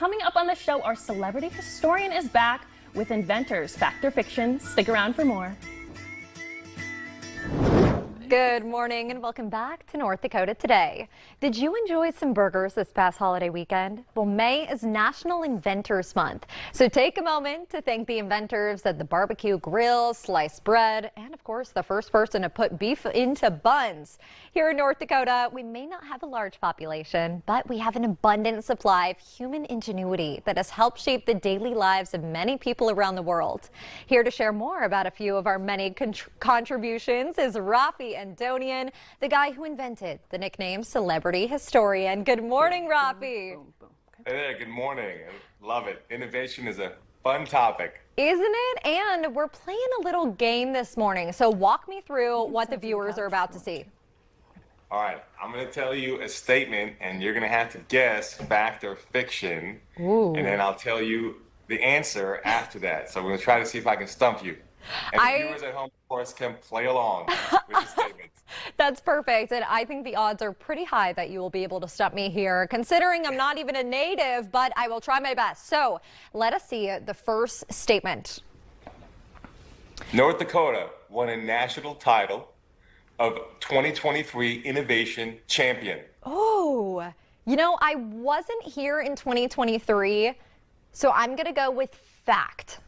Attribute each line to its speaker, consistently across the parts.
Speaker 1: coming up on the show, our celebrity historian is back with Inventors, Fact or Fiction. Stick around for more.
Speaker 2: Good morning and welcome back to North Dakota Today. Did you enjoy some burgers this past holiday weekend? Well, May is National Inventors Month, so take a moment to thank the inventors of the barbecue grill, sliced bread, and of course the first person to put beef into buns. Here in North Dakota, we may not have a large population, but we have an abundant supply of human ingenuity that has helped shape the daily lives of many people around the world. Here to share more about a few of our many contributions is Raffi Andonian, the guy who invented the nickname Celebrity Historian. Good morning, Raffi.
Speaker 3: Hey there, good morning. I love it. Innovation is a fun topic.
Speaker 2: Isn't it? And we're playing a little game this morning. So walk me through what the viewers are about to see.
Speaker 3: All right, I'm going to tell you a statement, and you're going to have to guess fact or fiction.
Speaker 2: Ooh.
Speaker 3: And then I'll tell you the answer after that. So we're going to try to see if I can stump you. And the viewers at home, of course, can play along with the statements.
Speaker 2: That's perfect. And I think the odds are pretty high that you will be able to stump me here, considering I'm not even a native, but I will try my best. So let us see the first statement.
Speaker 3: North Dakota won a national title of 2023 Innovation Champion.
Speaker 2: Oh, you know, I wasn't here in 2023, so I'm going to go with fact.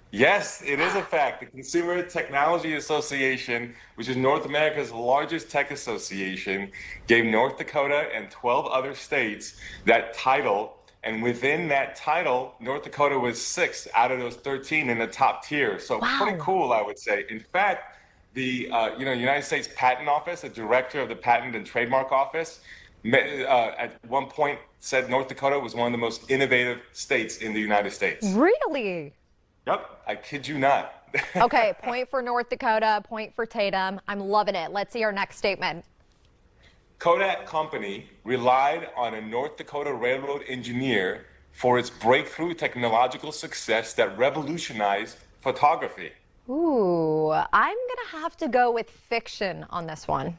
Speaker 3: Yes, it is a fact. The Consumer Technology Association, which is North America's largest tech association, gave North Dakota and 12 other states that title. And within that title, North Dakota was 6th out of those 13 in the top tier. So
Speaker 2: wow.
Speaker 3: Pretty cool, I would say. In fact, the United States Patent Office, the director of the Patent and Trademark Office, at one point said North Dakota was one of the most innovative states in the United States.
Speaker 2: Really?
Speaker 3: Yep, I kid you not.
Speaker 2: Okay, point for North Dakota, point for Tatum. I'm loving it. Let's see our next statement.
Speaker 3: Kodak Company relied on a North Dakota railroad engineer for its breakthrough technological success that revolutionized photography.
Speaker 2: Ooh, I'm going to have to go with fiction on this one.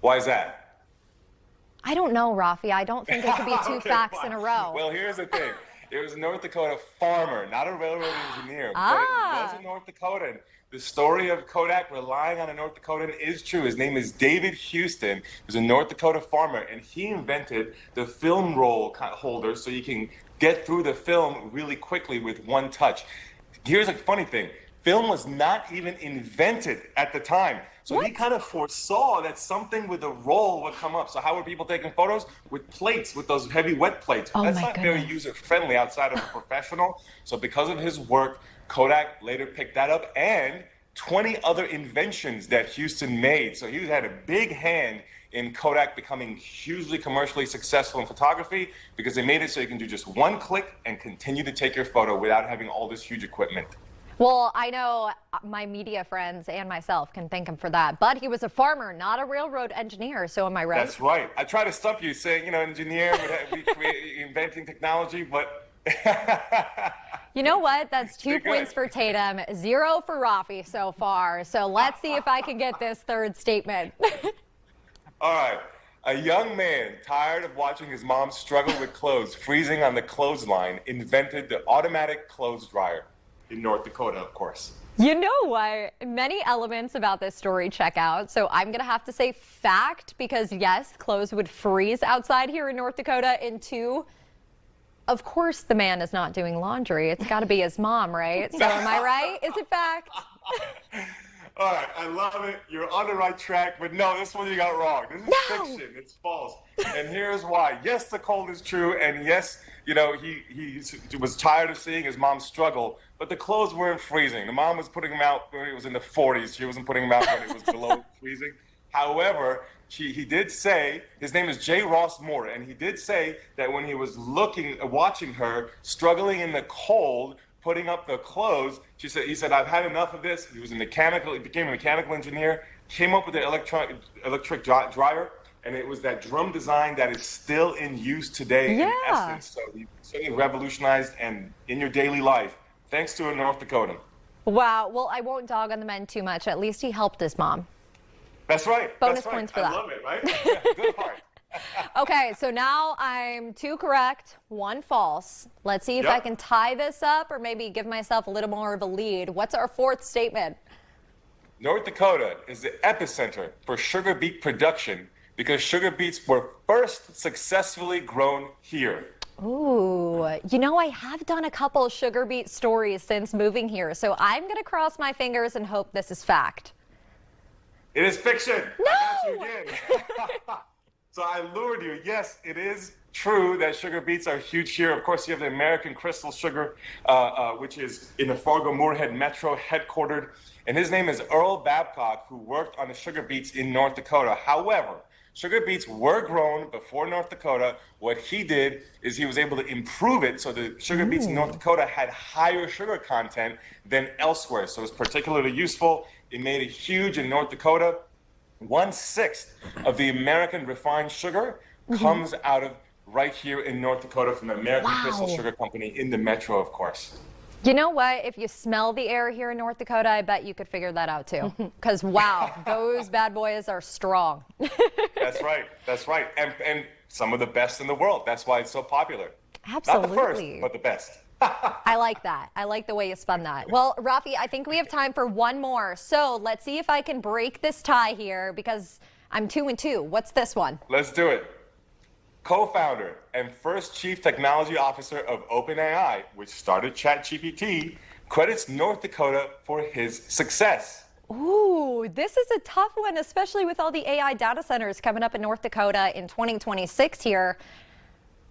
Speaker 3: Why is that?
Speaker 2: I don't know, Raffi. I don't think it could be two
Speaker 3: Okay,
Speaker 2: facts
Speaker 3: fine.
Speaker 2: in a row.
Speaker 3: Well, here's the thing. It was a North Dakota farmer, not a railroad engineer.
Speaker 2: Ah.
Speaker 3: But it was a North Dakotan. The story of Kodak relying on a North Dakotan is true. His name is David Houston. He was a North Dakota farmer, and he invented the film roll holder so you can get through the film really quickly with one touch. Here's a funny thing. Film was not even invented at the time. So he kind of foresaw that something with a roll would come up. So how were people taking photos? With plates, with those heavy wet plates.
Speaker 2: Oh
Speaker 3: That's
Speaker 2: my
Speaker 3: not
Speaker 2: goodness.
Speaker 3: very user-friendly outside of a professional. So because of his work, Kodak later picked that up and 20 other inventions that Houston made. So he had a big hand in Kodak becoming hugely commercially successful in photography because they made it so you can do just one click and continue to take your photo without having all this huge equipment.
Speaker 2: Well, I know my media friends and myself can thank him for that, but he was a farmer, not a railroad engineer, so am I right?
Speaker 3: That's right. I try to stump you saying, engineer, inventing technology, but...
Speaker 2: You know what? That's 2 points for Tatum, 0 for Raffi so far, so let's see if I can get this third statement.
Speaker 3: All right. A young man, tired of watching his mom struggle with clothes, freezing on the clothesline, invented the automatic clothes dryer. In North Dakota, of course.
Speaker 2: You know what? Many elements about this story check out, so I'm going to have to say fact because, yes, clothes would freeze outside here in North Dakota. And 2, of course, the man is not doing laundry. It's got to be his mom, right? So am I right? Is it fact?
Speaker 3: All right, I love it. You're on the right track, but no, this one you got wrong. This is fiction. It's false. And here's why. Yes, the cold is true, and yes, he was tired of seeing his mom struggle, but the clothes weren't freezing. The mom was putting them out when it was in the 40s. She wasn't putting them out when it was below freezing. However, he did say, his name is J. Ross Moore, and he did say that when he was watching her struggling in the cold, putting up the clothes, he said, I've had enough of this. He became a mechanical engineer, came up with an electric dryer, and it was that drum design that is still in use today in essence. So he certainly revolutionized and in your daily life, thanks to a North Dakotan.
Speaker 2: Wow. Well, I won't dog on the men too much. At least he helped his mom.
Speaker 3: That's right.
Speaker 2: Bonus
Speaker 3: That's right.
Speaker 2: points for that.
Speaker 3: I love it, right? Yeah, good heart.
Speaker 2: Okay, so now I'm 2 correct, 1 false. Let's see if I can tie this up or maybe give myself a little more of a lead. What's our 4th statement?
Speaker 3: North Dakota is the epicenter for sugar beet production because sugar beets were first successfully grown here.
Speaker 2: Ooh, you know, I have done a couple sugar beet stories since moving here, so I'm going to cross my fingers and hope this is fact.
Speaker 3: It is fiction.
Speaker 2: No!
Speaker 3: I got you again. So I lured you. Yes, it is true that sugar beets are huge here. Of course, you have the American Crystal Sugar, which is in the Fargo Moorhead Metro headquartered. And his name is Earl Babcock, who worked on the sugar beets in North Dakota. However, sugar beets were grown before North Dakota. What he did is he was able to improve it so the sugar beets in North Dakota had higher sugar content than elsewhere. So it was particularly useful. It made it huge in North Dakota. 1/6 of the American refined sugar comes out of right here in North Dakota from the American Crystal Sugar Company in the Metro, of course.
Speaker 2: You know what? If you smell the air here in North Dakota, I bet you could figure that out too. Because wow, those bad boys are strong.
Speaker 3: That's right. That's right. And some of the best in the world. That's why it's so popular.
Speaker 2: Absolutely.
Speaker 3: Not the first, but the best.
Speaker 2: I like that. I like the way you spun that. Well, Raffi, I think we have time for one more. So let's see if I can break this tie here because I'm 2-2. What's this one?
Speaker 3: Let's do it. Co-founder and first chief technology officer of OpenAI, which started ChatGPT, credits North Dakota for his success.
Speaker 2: Ooh, this is a tough one, especially with all the AI data centers coming up in North Dakota in 2026 here.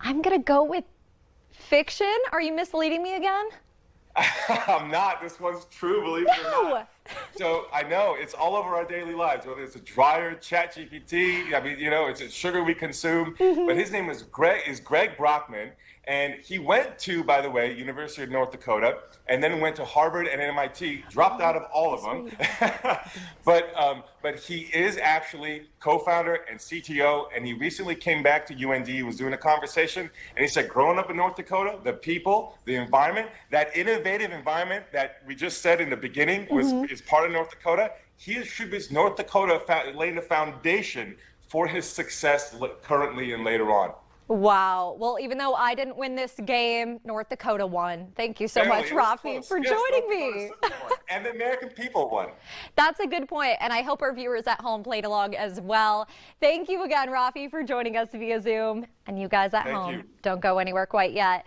Speaker 2: I'm going to go with fiction. Are you misleading me again?
Speaker 3: I'm not. This one's true, believe it or not. So I know it's all over our daily lives, whether it's a dryer, ChatGPT. I mean, you know, it's sugar we consume. But his name is Greg Brockman. And he went to, by the way, University of North Dakota, and then went to Harvard and MIT, dropped out of all of them. But he is actually co-founder and CTO, and he recently came back to UND. He was doing a conversation, and he said, growing up in North Dakota, the people, the environment, that innovative environment that we just said in the beginning is part of North Dakota. He attributes North Dakota laying the foundation for his success currently and later on.
Speaker 2: Wow. Well, even though I didn't win this game, North Dakota won. Thank you so much, Raffi, for joining me.
Speaker 3: And the American people won.
Speaker 2: That's a good point, and I hope our viewers at home played along as well. Thank you again, Raffi, for joining us via Zoom. And you guys at home, don't go anywhere quite yet.